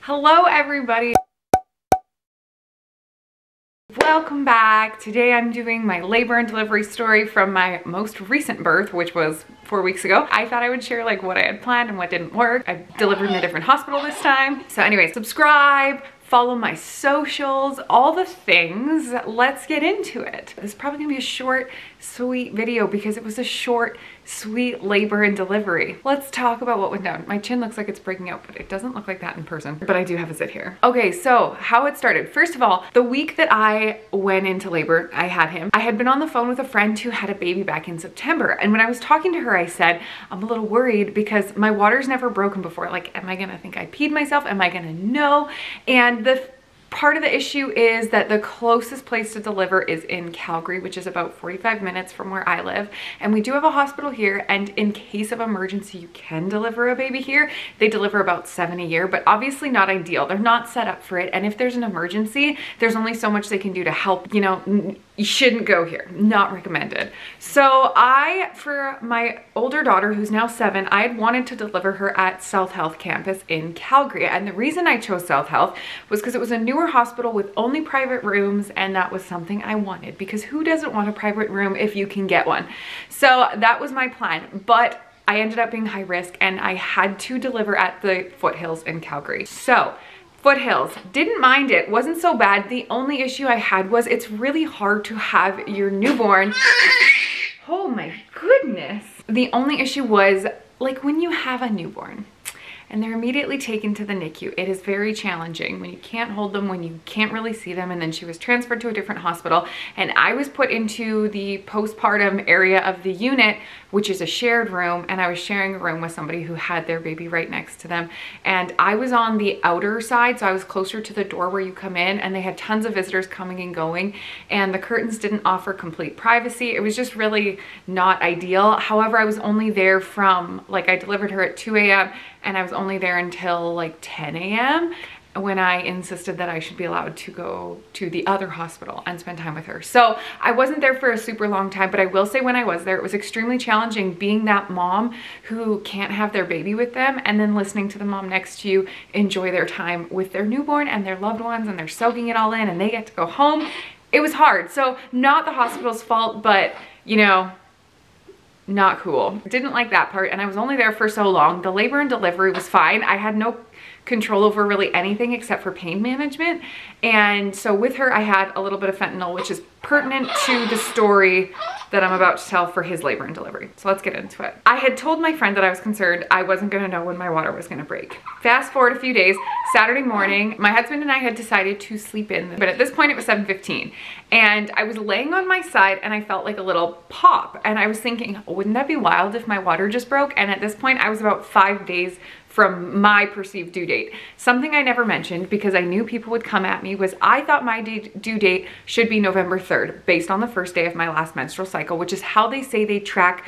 Hello everybody. Welcome back. Today I'm doing my labor and delivery story from my most recent birth, which was 4 weeks ago. I thought I would share like what I had planned and what didn't work. I delivered in a different hospital this time. So anyway, subscribe, follow my socials, all the things. Let's get into it. This is probably gonna be a short, sweet video because it was a short, sweet labor and delivery. Let's talk about what went down. My chin looks like it's breaking out, but it doesn't look like that in person. But I do have a zit here. Okay, so how it started. First of all, the week that I went into labor, I had him. I had been on the phone with a friend who had a baby back in September. And when I was talking to her, I said, I'm a little worried because my water's never broken before. Like, am I gonna think I peed myself? Am I gonna know? And the part of the issue is that the closest place to deliver is in Calgary, which is about 45 minutes from where I live. And we do have a hospital here, and in case of emergency, you can deliver a baby here. They deliver about 7 a year, but obviously not ideal. They're not set up for it. And if there's an emergency, there's only so much they can do to help. You know, you shouldn't go here. Not recommended. So for my older daughter, who's now 7, I had wanted to deliver her at South Health campus in Calgary. And the reason I chose South Health was because it was a newer hospital with only private rooms, and that was something I wanted, because who doesn't want a private room if you can get one? So that was my plan, but I ended up being high risk and I had to deliver at the Foothills in Calgary. So Foothills, didn't mind it, wasn't so bad. The only issue I had was it's really hard to have your newborn. Oh my goodness. The only issue was like when you have a newborn and they're immediately taken to the NICU, it is very challenging when you can't hold them, when you can't really see them. And then she was transferred to a different hospital, and I was put into the postpartum area of the unit, which is a shared room, and I was sharing a room with somebody who had their baby right next to them. And I was on the outer side, so I was closer to the door where you come in, and they had tons of visitors coming and going, and the curtains didn't offer complete privacy. It was just really not ideal. However, I was only there from, like, I delivered her at 2 a.m. and I was only there until like 10 a.m. when I insisted that I should be allowed to go to the other hospital and spend time with her. So I wasn't there for a super long time, but I will say when I was there, it was extremely challenging being that mom who can't have their baby with them and then listening to the mom next to you enjoy their time with their newborn and their loved ones, and they're soaking it all in and they get to go home. It was hard. So not the hospital's fault, but you know, not cool. Didn't like that part, and I was only there for so long. The labor and delivery was fine. I had no control over really anything except for pain management. And so with her, I had a little bit of fentanyl, which is pertinent to the story that I'm about to tell for his labor and delivery. So let's get into it. I had told my friend that I was concerned I wasn't gonna know when my water was gonna break. Fast forward a few days, Saturday morning, my husband and I had decided to sleep in, but at this point it was 7:15. And I was laying on my side and I felt like a little pop. And I was thinking, wouldn't that be wild if my water just broke? And at this point I was about 5 days from my perceived due date. Something I never mentioned because I knew people would come at me was I thought my due date should be November 3rd based on the first day of my last menstrual cycle, which is how they say they track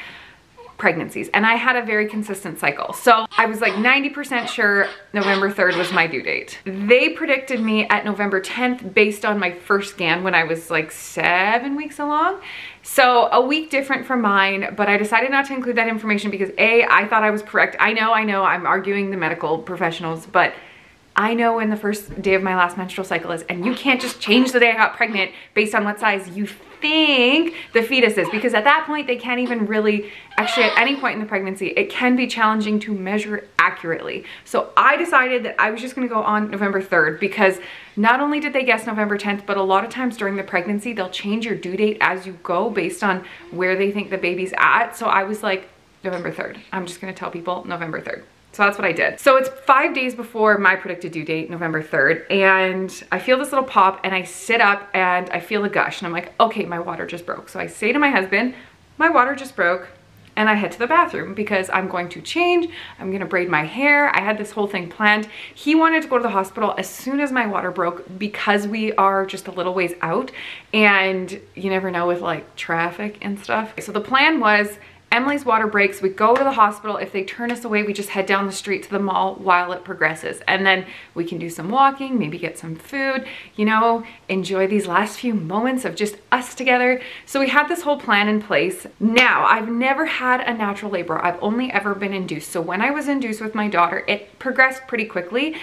pregnancies. And I had a very consistent cycle. So I was like 90% sure November 3rd was my due date. They predicted me at November 10th based on my first scan when I was like 7 weeks along. So a week different from mine, but I decided not to include that information because A, I thought I was correct. I know, I'm arguing the medical professionals, but I know when the first day of my last menstrual cycle is, and you can't just change the day I got pregnant based on what size you think the fetus is, because at that point they can't even really, actually at any point in the pregnancy, it can be challenging to measure accurately. So I decided that I was just gonna go on November 3rd because not only did they guess November 10th, but a lot of times during the pregnancy, they'll change your due date as you go based on where they think the baby's at. So I was like, November 3rd. I'm just gonna tell people November 3rd. So that's what I did. So it's 5 days before my predicted due date, November 3rd, and I feel this little pop and I sit up and I feel a gush and I'm like, okay, my water just broke. So I say to my husband, my water just broke, and I head to the bathroom because I'm going to change, I'm gonna braid my hair. I had this whole thing planned. He wanted to go to the hospital as soon as my water broke because we are just a little ways out and you never know with like traffic and stuff. So the plan was Emily's water breaks, we go to the hospital. If they turn us away, we just head down the street to the mall while it progresses. And then we can do some walking, maybe get some food, you know, enjoy these last few moments of just us together. So we had this whole plan in place. Now, I've never had a natural labor. I've only ever been induced. So when I was induced with my daughter, it progressed pretty quickly.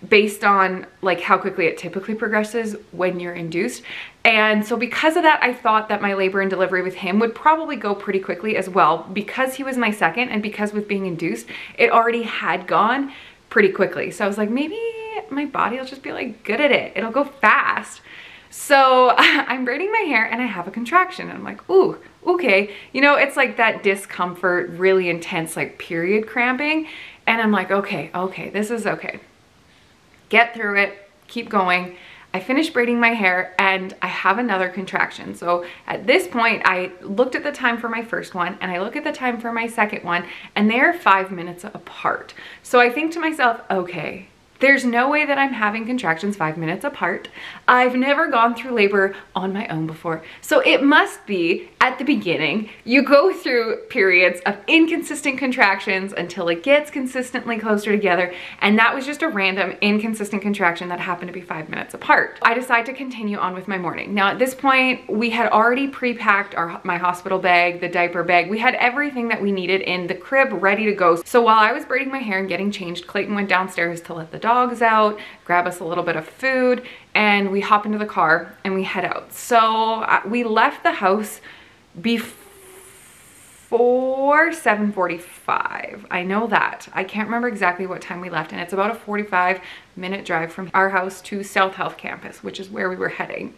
based on like how quickly it typically progresses when you're induced. And so because of that, I thought that my labor and delivery with him would probably go pretty quickly as well, because he was my second, and because with being induced, it already had gone pretty quickly. So I was like, maybe my body will just be like good at it. It'll go fast. So I'm braiding my hair and I have a contraction and I'm like, ooh, okay. You know, it's like that discomfort, really intense, like period cramping. And I'm like, okay, this is okay. Get through it, keep going. I finished braiding my hair and I have another contraction. So at this point, I looked at the time for my first one and I look at the time for my second one, and they're 5 minutes apart. So I think to myself, okay, there's no way that I'm having contractions 5 minutes apart. I've never gone through labor on my own before. So it must be at the beginning, you go through periods of inconsistent contractions until it gets consistently closer together. And that was just a random inconsistent contraction that happened to be 5 minutes apart. I decided to continue on with my morning. Now at this point, we had already pre-packed my hospital bag, the diaper bag. We had everything that we needed in the crib ready to go. So while I was braiding my hair and getting changed, Clayton went downstairs to let the dogs out, grab us a little bit of food, and we hop into the car and we head out. So we left the house before 7:45. I know that. I can't remember exactly what time we left, and it's about a 45-minute drive from our house to South Health Campus, which is where we were heading.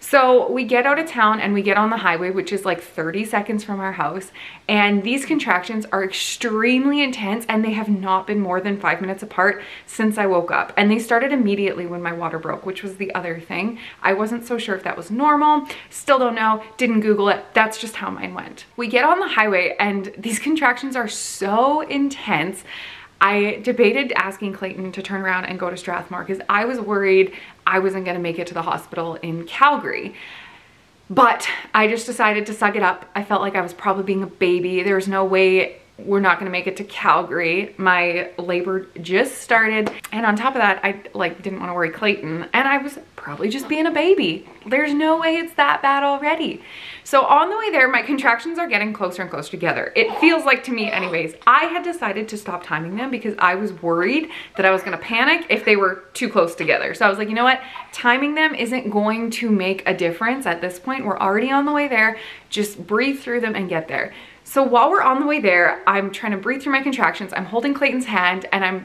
So we get out of town and we get on the highway, which is like 30 seconds from our house. And these contractions are extremely intense, and they have not been more than 5 minutes apart since I woke up. And they started immediately when my water broke, which was the other thing. I wasn't so sure if that was normal. Still don't know. Didn't Google it. That's just how mine went. We get on the highway and these contractions are so intense. I debated asking Clayton to turn around and go to Strathmore because I was worried I wasn't going to make it to the hospital in Calgary. But I just decided to suck it up. I felt like I was probably being a baby. There was no way we're not going to make it to Calgary. My labor just started. And on top of that, I didn't want to worry Clayton. And I was probably just being a baby. There's no way it's that bad already. So on the way there, my contractions are getting closer and closer together. It feels like to me anyways. I had decided to stop timing them because I was worried that I was going to panic if they were too close together. So I was like, you know what? Timing them isn't going to make a difference at this point. We're already on the way there. Just breathe through them and get there. So while we're on the way there, I'm trying to breathe through my contractions. I'm holding Clayton's hand and I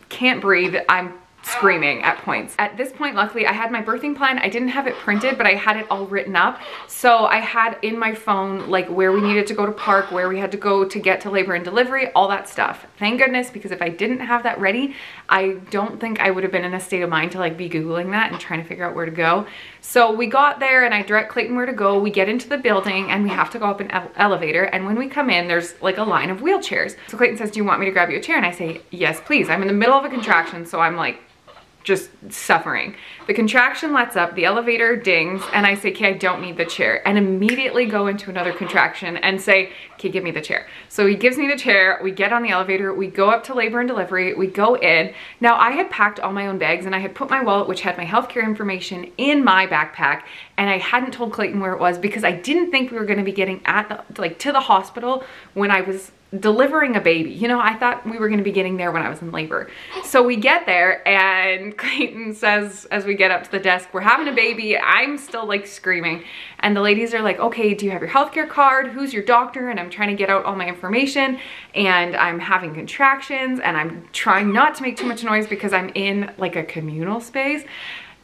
can't breathe. I'm screaming at points. At this point, luckily, I had my birthing plan. I didn't have it printed, but I had it all written up. So I had in my phone, like where we needed to go to park, where we had to go to get to labor and delivery, all that stuff. Thank goodness, because if I didn't have that ready, I don't think I would have been in a state of mind to like be Googling that and trying to figure out where to go. So we got there and I direct Clayton where to go. We get into the building and we have to go up an elevator. And when we come in, there's like a line of wheelchairs. So Clayton says, do you want me to grab you a chair? And I say, yes, please. I'm in the middle of a contraction, so I'm like, just suffering. The contraction lets up, the elevator dings, and I say, okay, I don't need the chair, and immediately go into another contraction and say, okay, give me the chair. So he gives me the chair, we get on the elevator, we go up to labor and delivery, we go in. Now I had packed all my own bags and I had put my wallet, which had my healthcare information, in my backpack, and I hadn't told Clayton where it was because I didn't think we were gonna be getting to the hospital when I was delivering a baby. You know, I thought we were going to be getting there when I was in labor. So we get there and Clayton says, as we get up to the desk, we're having a baby. I'm still like screaming. And the ladies are like, okay, do you have your healthcare card? Who's your doctor? And I'm trying to get out all my information and I'm having contractions and I'm trying not to make too much noise because I'm in like a communal space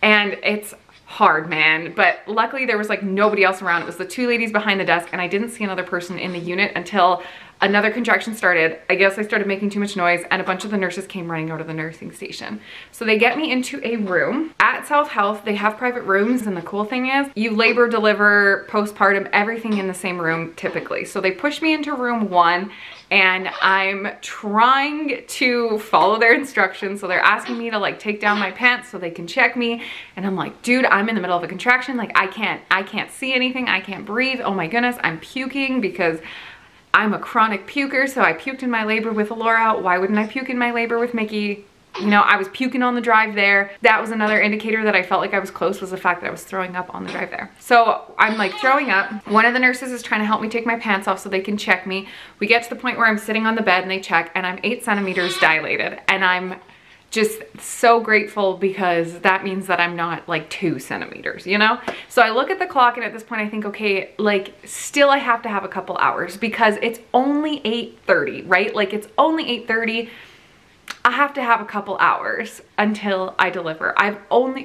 and it's hard, man. But luckily there was like nobody else around. It was the two ladies behind the desk and I didn't see another person in the unit until another contraction started. I guess I started making too much noise and a bunch of the nurses came running out of the nursing station. So they get me into a room. At South Health, they have private rooms, and the cool thing is you labor, deliver, postpartum, everything in the same room typically. So they push me into room 1 and I'm trying to follow their instructions. So they're asking me to like take down my pants so they can check me. And I'm like, dude, I'm in the middle of a contraction. Like I can't see anything. I can't breathe. Oh my goodness, I'm puking because I'm a chronic puker, so I puked in my labor with Laura. Why wouldn't I puke in my labor with Mickey? You know, I was puking on the drive there. That was another indicator that I felt like I was close, was the fact that I was throwing up on the drive there. So I'm like throwing up. One of the nurses is trying to help me take my pants off so they can check me. We get to the point where I'm sitting on the bed and they check and I'm 8 centimeters dilated and I'm just so grateful because that means that I'm not like 2 centimeters, you know? So I look at the clock and at this point I think, okay, like still I have to have a couple hours because it's only 8:30, right? Like it's only 8:30. I have to have a couple hours until I deliver.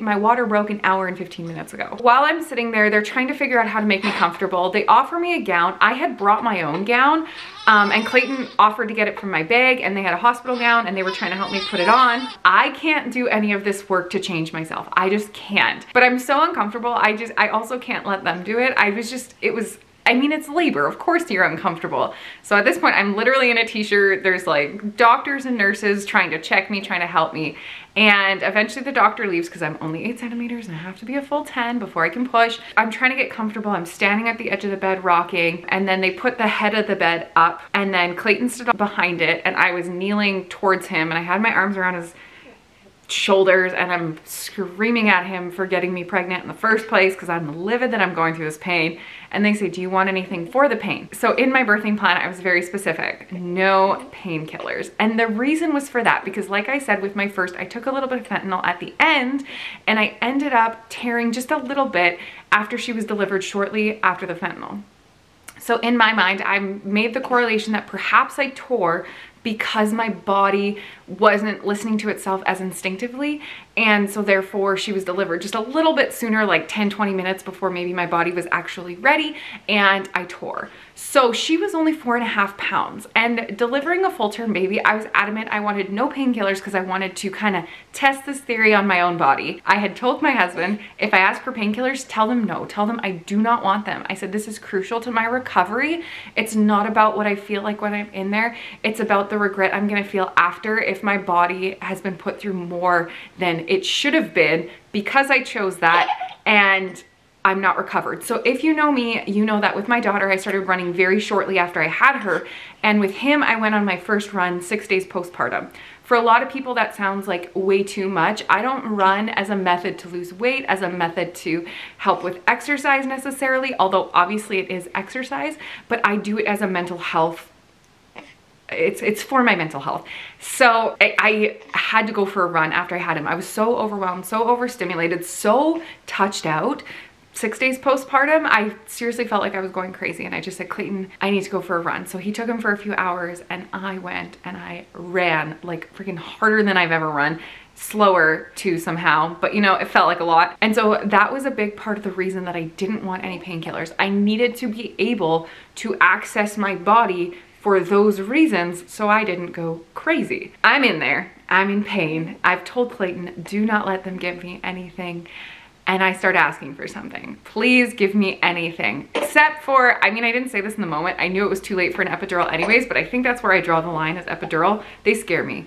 My water broke an hour and 15 minutes ago. While I'm sitting there, they're trying to figure out how to make me comfortable. They offer me a gown. I had brought my own gown, and Clayton offered to get it from my bag, and they had a hospital gown and they were trying to help me put it on. I can't do any of this work to change myself. I just can't. But I'm so uncomfortable. I also can't let them do it. I mean, it's labor. Of course you're uncomfortable. So at this point, I'm literally in a t-shirt. There's like doctors and nurses trying to check me, trying to help me. And eventually the doctor leaves because I'm only 8 centimeters and I have to be a full 10 before I can push. I'm trying to get comfortable. I'm standing at the edge of the bed rocking, and then they put the head of the bed up, and then Clayton stood behind it and I was kneeling towards him and I had my arms around his shoulders and I'm screaming at him for getting me pregnant in the first place because I'm livid that I'm going through this pain. And they say, do you want anything for the pain? So in my birthing plan, I was very specific, no painkillers. And the reason was for that because like I said with my first, I took a little bit of fentanyl at the end and I ended up tearing just a little bit after she was delivered shortly after the fentanyl. So in my mind, I made the correlation that perhaps I tore because my body wasn't listening to itself as instinctively, and so therefore she was delivered just a little bit sooner, like 10-20 minutes before maybe my body was actually ready, and I tore. So she was only 4.5 pounds, and delivering a full-term baby, I was adamant I wanted no painkillers because I wanted to kind of test this theory on my own body. I had told my husband, if I ask for painkillers, tell them no, tell them I do not want them. I said, this is crucial to my recovery. It's not about what I feel like when I'm in there. It's about the regret I'm gonna feel after if my body has been put through more than it should have been because I chose that and I'm not recovered. So if you know me, you know that with my daughter, I started running very shortly after I had her. And with him, I went on my first run 6 days postpartum. For a lot of people, that sounds like way too much. I don't run as a method to lose weight, as a method to help with exercise necessarily, although obviously it is exercise, but I do it as a mental health. It's for my mental health. So I had to go for a run after I had him. I was so overwhelmed, so overstimulated, so touched out. 6 days postpartum, I seriously felt like I was going crazy, and I just said, Clayton, I need to go for a run. So he took him for a few hours and I went and I ran like freaking harder than I've ever run. Slower too somehow, but you know, it felt like a lot. And so that was a big part of the reason that I didn't want any painkillers. I needed to be able to access my body for those reasons so I didn't go crazy. I'm in there, I'm in pain. I've told Clayton, do not let them give me anything. And I start asking for something. Please give me anything. Except for, I mean, I didn't say this in the moment. I knew it was too late for an epidural anyways, but I think that's where I draw the line as epidural. They scare me.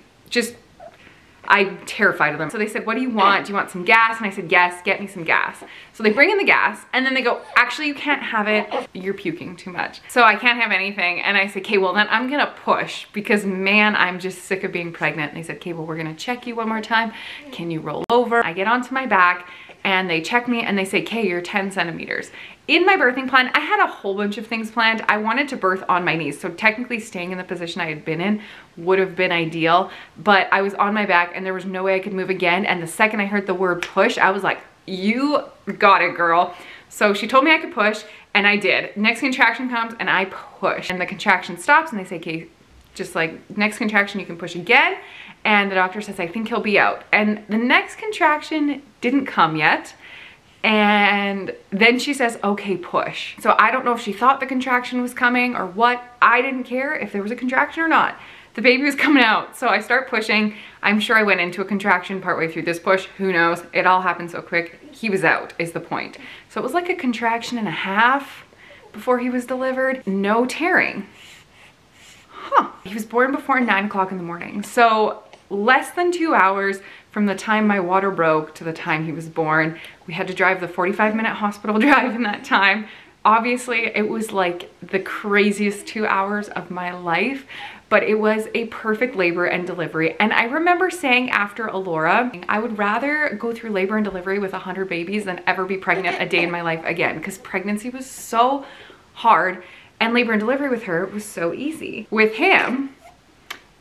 I'm terrified of them. So they said, what do you want? Do you want some gas? And I said, yes, get me some gas. So they bring in the gas and then they go, actually, you can't have it. You're puking too much. So I can't have anything. And I said, okay, well then I'm gonna push because man, I'm just sick of being pregnant. And they said, okay, well, we're gonna check you one more time. Can you roll over? I get onto my back and they check me and they say, okay, you're 10 centimeters. In my birthing plan, I had a whole bunch of things planned. I wanted to birth on my knees. So technically staying in the position I had been in would have been ideal, but I was on my back and there was no way I could move again. And the second I heard the word push, I was like, you got it, girl. So she told me I could push and I did. Next contraction comes and I push and the contraction stops and they say, okay, just like next contraction, you can push again. And the doctor says, I think he'll be out. And the next contraction didn't come yet. And then she says, okay, push. So I don't know if she thought the contraction was coming or what. I didn't care if there was a contraction or not. The baby was coming out. So I start pushing. I'm sure I went into a contraction partway through this push. Who knows? It all happened so quick. He was out is the point. So it was like a contraction and a half before he was delivered. No tearing. Huh. He was born before 9 o'clock in the morning. So less than 2 hours from the time my water broke to the time he was born. We had to drive the 45-minute hospital drive in that time. Obviously, it was like the craziest 2 hours of my life, but it was a perfect labor and delivery. And I remember saying after Alora, I would rather go through labor and delivery with 100 babies than ever be pregnant a day in my life again, because pregnancy was so hard and labor and delivery with her was so easy. With him,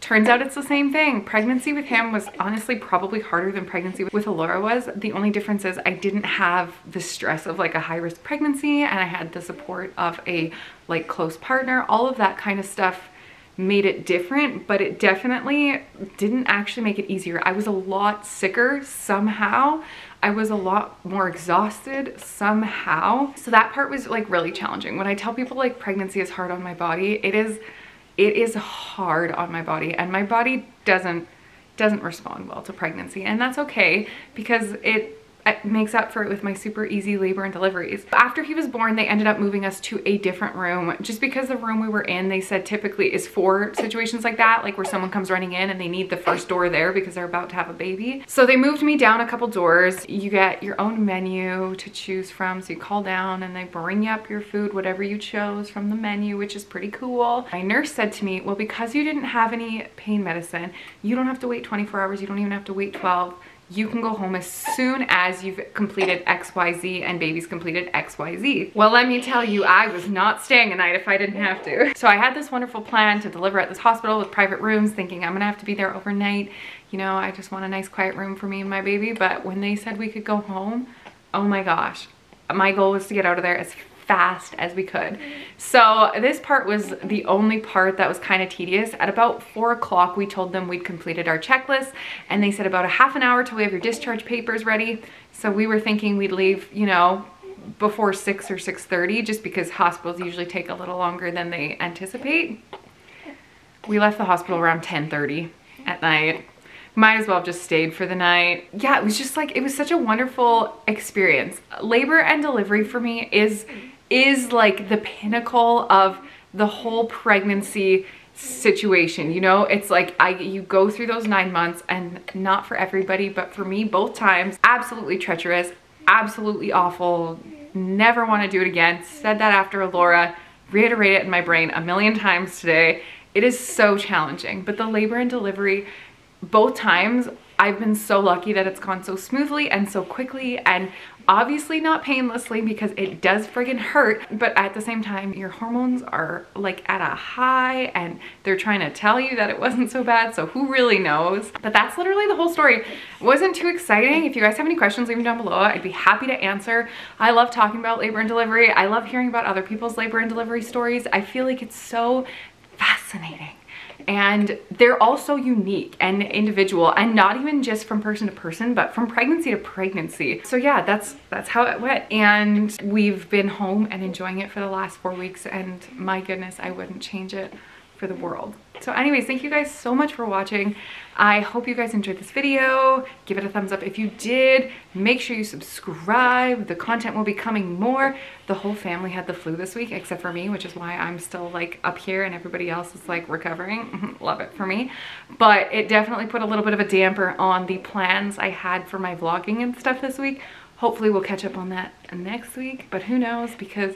Turns out it's the same thing. Pregnancy with him was honestly probably harder than pregnancy with Alora was. The only difference is I didn't have the stress of like a high risk pregnancy, and I had the support of a like close partner. All of that kind of stuff made it different, but it definitely didn't actually make it easier. I was a lot sicker somehow. I was a lot more exhausted somehow. So that part was like really challenging. When I tell people like pregnancy is hard on my body, it is hard on my body, and my body doesn't respond well to pregnancy, and that's okay because it makes up for it with my super easy labor and deliveries. After he was born, they ended up moving us to a different room just because the room we were in, they said typically is for situations like that, like where someone comes running in and they need the first door there because they're about to have a baby. So they moved me down a couple doors. You get your own menu to choose from, so you call down and they bring you up your food, whatever you chose from the menu, which is pretty cool. My nurse said to me, well, because you didn't have any pain medicine, you don't have to wait 24 hours, you don't even have to wait 12. You can go home as soon as you've completed XYZ and baby's completed XYZ. Well, let me tell you, I was not staying a night if I didn't have to. So I had this wonderful plan to deliver at this hospital with private rooms, thinking I'm gonna have to be there overnight. You know, I just want a nice quiet room for me and my baby. But when they said we could go home, oh my gosh, my goal was to get out of there as fast as we could. So this part was the only part that was kind of tedious. At about 4 o'clock, we told them we'd completed our checklist, and they said about a half an hour till we have your discharge papers ready. So we were thinking we'd leave, you know, before 6 or 6:30, just because hospitals usually take a little longer than they anticipate. We left the hospital around 10:30 at night. Might as well have just stayed for the night. Yeah, it was just like, it was such a wonderful experience. Labor and delivery for me is like the pinnacle of the whole pregnancy situation. You know, it's like you go through those 9 months, and not for everybody, but for me, both times, absolutely treacherous, absolutely awful. Never want to do it again. Said that after Alora, reiterate it in my brain a million times today. It is so challenging, but the labor and delivery, both times, I've been so lucky that it's gone so smoothly and so quickly, and obviously not painlessly because it does friggin' hurt, but at the same time, your hormones are like at a high and they're trying to tell you that it wasn't so bad, so who really knows? But that's literally the whole story. It wasn't too exciting. If you guys have any questions, leave them down below. I'd be happy to answer. I love talking about labor and delivery. I love hearing about other people's labor and delivery stories. I feel like it's so fascinating. And they're also unique and individual, and not even just from person to person, but from pregnancy to pregnancy. So yeah, that's how it went. And we've been home and enjoying it for the last 4 weeks, and my goodness, I wouldn't change it for the world. So anyways, thank you guys so much for watching. I hope you guys enjoyed this video. Give it a thumbs up if you did. Make sure you subscribe. The content will be coming more. The whole family had the flu this week except for me, which is why I'm still like up here and everybody else is like recovering. Love it for me. But it definitely put a little bit of a damper on the plans I had for my vlogging and stuff this week. Hopefully we'll catch up on that next week, but who knows, because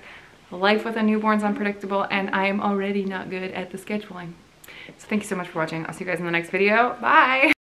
life with a newborn is unpredictable and I am already not good at the scheduling. So thank you so much for watching. I'll see you guys in the next video. Bye!